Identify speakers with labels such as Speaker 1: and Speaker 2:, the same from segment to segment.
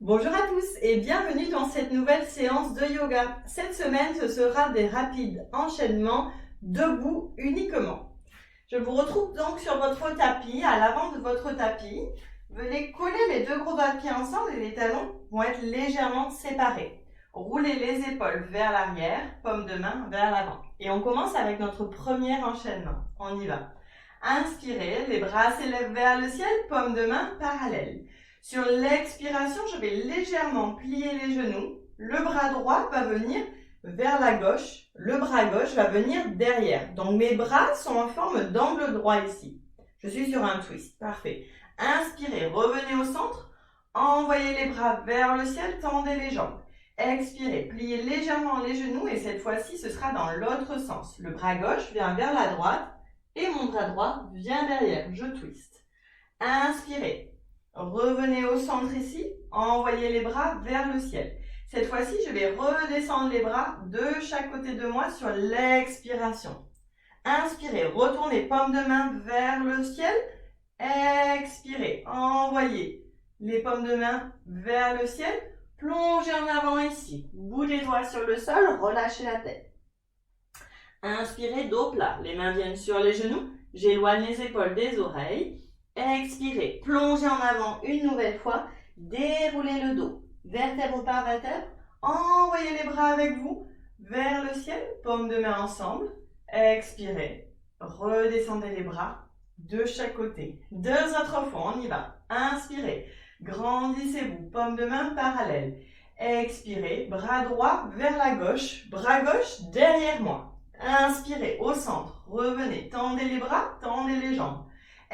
Speaker 1: Bonjour à tous et bienvenue dans cette nouvelle séance de yoga. Cette semaine, ce sera des rapides enchaînements debout uniquement. Je vous retrouve donc sur votre tapis, à l'avant de votre tapis. Venez coller les deux gros doigts de pied ensemble et les talons vont être légèrement séparés. Roulez les épaules vers l'arrière, paume de main vers l'avant. Et on commence avec notre premier enchaînement. On y va. Inspirez, les bras s'élèvent vers le ciel, paume de main parallèle. Sur l'expiration, je vais légèrement plier les genoux. Le bras droit va venir vers la gauche. Le bras gauche va venir derrière. Donc mes bras sont en forme d'angle droit ici. Je suis sur un twist. Parfait. Inspirez, revenez au centre. Envoyez les bras vers le ciel, tendez les jambes. Expirez, pliez légèrement les genoux et cette fois-ci, ce sera dans l'autre sens. Le bras gauche vient vers la droite et mon bras droit vient derrière. Je twist. Inspirez. Revenez au centre ici, envoyez les bras vers le ciel. Cette fois-ci, je vais redescendre les bras de chaque côté de moi sur l'expiration. Inspirez, retournez paume de main vers le ciel. Expirez, envoyez les paumes de main vers le ciel. Plongez en avant ici, bout des doigts sur le sol, relâchez la tête. Inspirez, dos plat, les mains viennent sur les genoux, j'éloigne les épaules des oreilles. Expirez, plongez en avant une nouvelle fois, déroulez le dos, vertèbre par vertèbre, envoyez les bras avec vous vers le ciel, paume de main ensemble, expirez, redescendez les bras de chaque côté, deux autres fois, on y va, inspirez, grandissez-vous, paume de main parallèle, expirez, bras droit vers la gauche, bras gauche derrière moi, inspirez au centre, revenez, tendez les bras, tendez les jambes.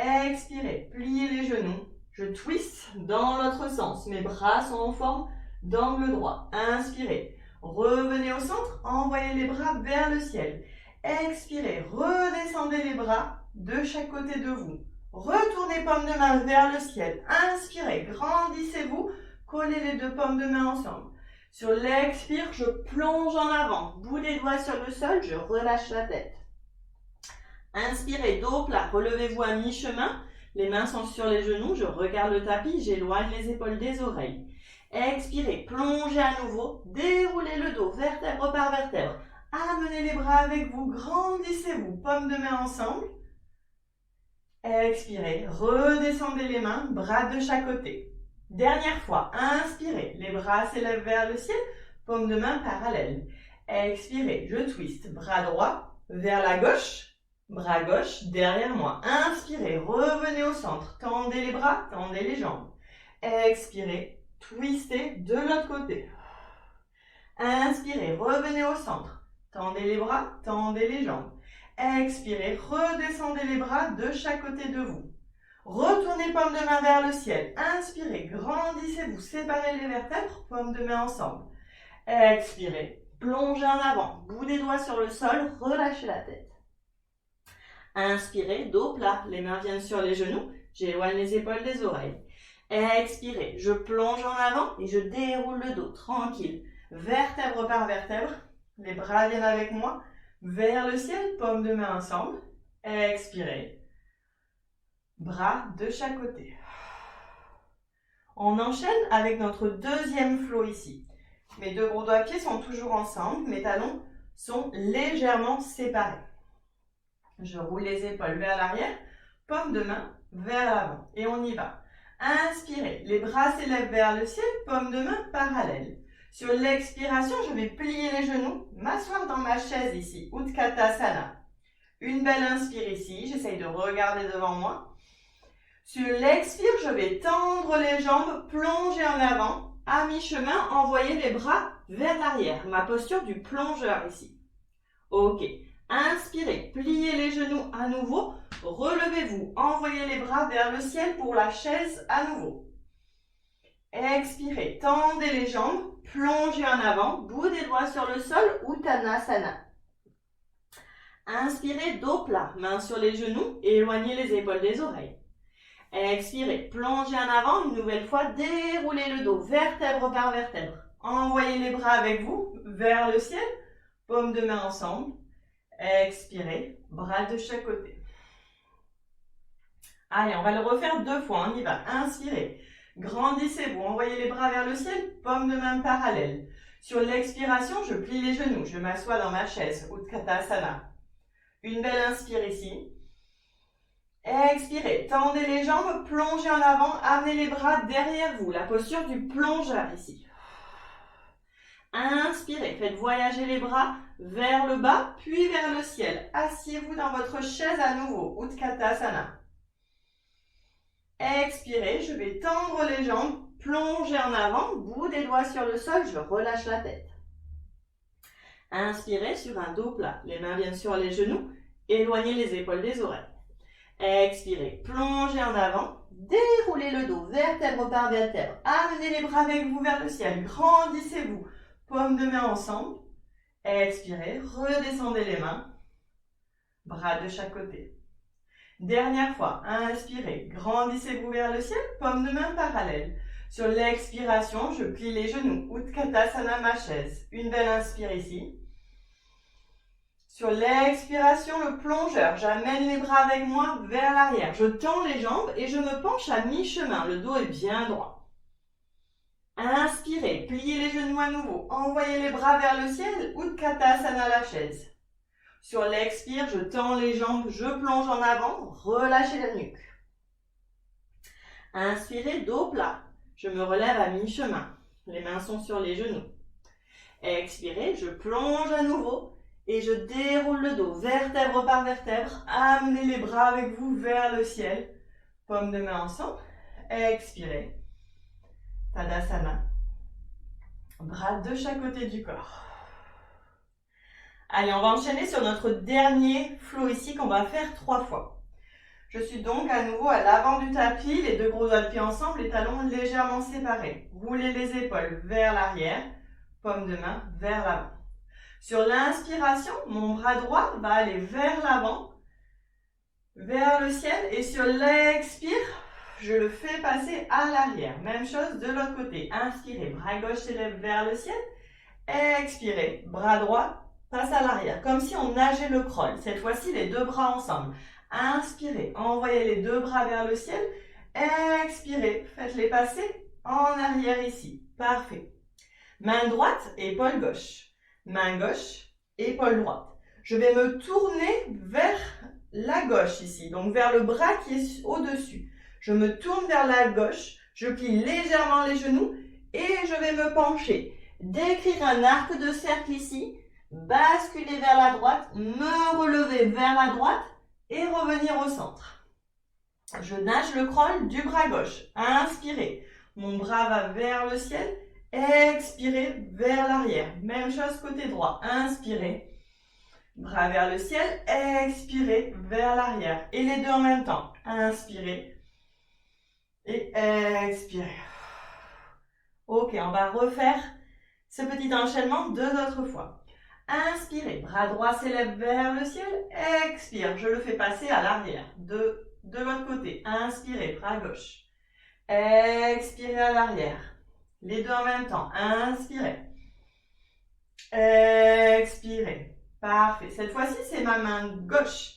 Speaker 1: Expirez, pliez les genoux, je twist dans l'autre sens, mes bras sont en forme d'angle droit. Inspirez, revenez au centre, envoyez les bras vers le ciel. Expirez, redescendez les bras de chaque côté de vous. Retournez paume de main vers le ciel. Inspirez, grandissez-vous, collez les deux paumes de main ensemble. Sur l'expire, je plonge en avant, bout des doigts sur le sol, je relâche la tête. Inspirez, dos plat, relevez-vous à mi-chemin, les mains sont sur les genoux, je regarde le tapis, j'éloigne les épaules des oreilles. Expirez, plongez à nouveau, déroulez le dos, vertèbre par vertèbre. Amenez les bras avec vous, grandissez-vous, paume de main ensemble. Expirez, redescendez les mains, bras de chaque côté. Dernière fois, inspirez, les bras s'élèvent vers le ciel, paume de main parallèle. Expirez, je twist, bras droit vers la gauche. Bras gauche derrière moi. Inspirez, revenez au centre. Tendez les bras, tendez les jambes. Expirez, twistez de l'autre côté. Inspirez, revenez au centre. Tendez les bras, tendez les jambes. Expirez, redescendez les bras de chaque côté de vous. Retournez paume de main vers le ciel. Inspirez, grandissez-vous, séparez les vertèbres, paume de main ensemble. Expirez, plongez en avant, bout des doigts sur le sol, relâchez la tête. Inspirez, dos plat, les mains viennent sur les genoux, j'éloigne les épaules des oreilles. Expirez, je plonge en avant et je déroule le dos, tranquille. Vertèbre par vertèbre, les bras viennent avec moi, vers le ciel, paume de main ensemble. Expirez, bras de chaque côté. On enchaîne avec notre deuxième flow ici. Mes deux gros doigts de pied sont toujours ensemble, mes talons sont légèrement séparés. Je roule les épaules vers l'arrière, paume de main vers l'avant. Et on y va. Inspirez, les bras s'élèvent vers le ciel, paume de main parallèle. Sur l'expiration, je vais plier les genoux, m'asseoir dans ma chaise ici, Utkatasana. Une belle inspire ici, j'essaye de regarder devant moi. Sur l'expire, je vais tendre les jambes, plonger en avant. À mi-chemin, envoyer les bras vers l'arrière. Ma posture du plongeur ici. Ok. Inspirez, pliez les genoux à nouveau, relevez-vous, envoyez les bras vers le ciel pour la chaise à nouveau. Expirez, tendez les jambes, plongez en avant, bout des doigts sur le sol, Uttanasana. Inspirez, dos plat, mains sur les genoux, éloignez les épaules des oreilles. Expirez, plongez en avant, une nouvelle fois, déroulez le dos, vertèbre par vertèbre. Envoyez les bras avec vous, vers le ciel, paume de main ensemble. Expirez, bras de chaque côté. Allez, on va le refaire deux fois, on y va. Inspirez, Grandissez-vous, envoyez les bras vers le ciel, paume de main parallèle. Sur l'expiration, je plie les genoux, je m'assois dans ma chaise, Utkatasana. Une belle inspire ici. Expirez, tendez les jambes, plongez en avant, amenez les bras derrière vous, la posture du plongeur ici. Inspirez, faites voyager les bras vers le bas, puis vers le ciel. Asseyez-vous dans votre chaise à nouveau, Utkatasana. Expirez, je vais tendre les jambes, plonger en avant, bout des doigts sur le sol, je relâche la tête. Inspirez sur un dos plat, les mains viennent sur les genoux, éloignez les épaules des oreilles. Expirez, plongez en avant, déroulez le dos, vertèbre par vertèbre, amenez les bras avec vous vers le ciel, grandissez-vous, paumes de main ensemble. Expirez, redescendez les mains, bras de chaque côté. Dernière fois, inspirez, grandissez-vous vers le ciel, paumes de main parallèles. Sur l'expiration, je plie les genoux, Utkatasana, ma chaise. Une belle inspire ici. Sur l'expiration, le plongeur, j'amène les bras avec moi vers l'arrière. Je tends les jambes et je me penche à mi-chemin, le dos est bien droit. Inspirez, pliez les genoux à nouveau, envoyez les bras vers le ciel, Utkatasana, la chaise. Sur l'expire, je tends les jambes, je plonge en avant, relâchez la nuque. Inspirez, dos plat. Je me relève à mi-chemin. Les mains sont sur les genoux. Expirez, je plonge à nouveau et je déroule le dos, vertèbre par vertèbre. Amenez les bras avec vous vers le ciel. Paumes de main ensemble. Expirez. Tadasana. Bras de chaque côté du corps. Allez, on va enchaîner sur notre dernier flow ici qu'on va faire 3 fois. Je suis donc à nouveau à l'avant du tapis, les deux gros doigts de pied ensemble, les talons légèrement séparés. Roulez les épaules vers l'arrière, paume de main vers l'avant. Sur l'inspiration, mon bras droit va aller vers l'avant, vers le ciel, et sur l'expire, je le fais passer à l'arrière. Même chose de l'autre côté. Inspirez, bras gauche s'élève vers le ciel. Expirez, bras droit passe à l'arrière, comme si on nageait le crawl. Cette fois-ci, les deux bras ensemble. Inspirez, envoyez les deux bras vers le ciel. Expirez, faites-les passer en arrière ici. Parfait. Main droite, épaule gauche. Main gauche, épaule droite. Je vais me tourner vers la gauche ici, donc vers le bras qui est au-dessus. Je me tourne vers la gauche, je plie légèrement les genoux et je vais me pencher. Décrire un arc de cercle ici, basculer vers la droite, me relever vers la droite et revenir au centre. Je nage le crawl du bras gauche. Inspirez, mon bras va vers le ciel. Expirez vers l'arrière. Même chose côté droit. Inspirez, bras vers le ciel. Expirez vers l'arrière. Et les deux en même temps. Inspirez et expirez. Ok, on va refaire ce petit enchaînement 2 autres fois. Inspirez, bras droit s'élève vers le ciel. Expire, je le fais passer à l'arrière. De l'autre côté. Inspirez, bras gauche. Expirez à l'arrière. Les deux en même temps. Inspirez. Expirez. Parfait. Cette fois-ci, c'est ma main gauche.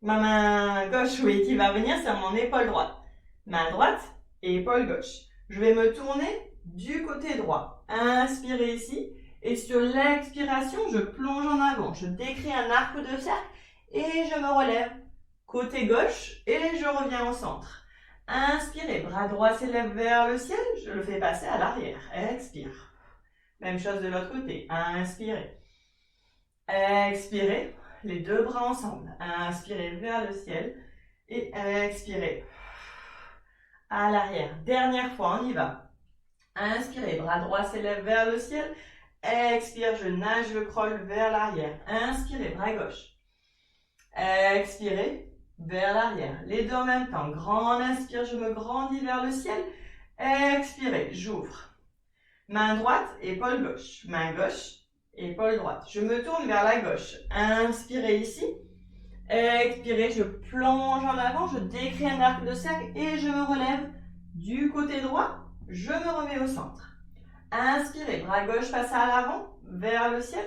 Speaker 1: Ma main gauche, oui, qui va venir sur mon épaule droite. Main droite et épaule gauche. Je vais me tourner du côté droit. Inspirez ici. Et sur l'expiration, je plonge en avant. Je décris un arc de cercle et je me relève. Côté gauche et je reviens au centre. Inspirez, bras droit s'élève vers le ciel, je le fais passer à l'arrière. Expire. Même chose de l'autre côté. Inspirez. Expirez, les deux bras ensemble. Inspirez vers le ciel et expirez. À l'arrière. Dernière fois, on y va. Inspirez, bras droit s'élève vers le ciel. Expire, je nage le crawl vers l'arrière. Inspirez, bras gauche. Expirez. Vers l'arrière, les deux en même temps. Grande inspire, je me grandis vers le ciel. Expirez, j'ouvre. Main droite, épaule gauche. Main gauche, épaule droite. Je me tourne vers la gauche. Inspirez ici. Expirez, je plonge en avant, je décris un arc de cercle et je me relève du côté droit. Je me remets au centre. Inspirez, bras gauche passe à l'avant, vers le ciel.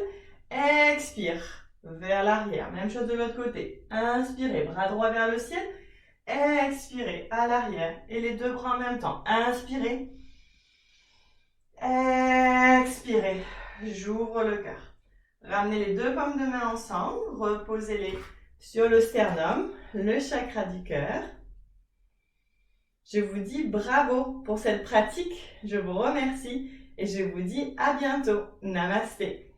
Speaker 1: Expire. Vers l'arrière. Même chose de l'autre côté. Inspirez, bras droit vers le ciel. Expirez à l'arrière et les deux bras en même temps. Inspirez. Expirez. J'ouvre le cœur. Ramenez les deux paumes de main ensemble. Reposez-les sur le sternum, le chakra du cœur. Je vous dis bravo pour cette pratique. Je vous remercie et je vous dis à bientôt. Namasté.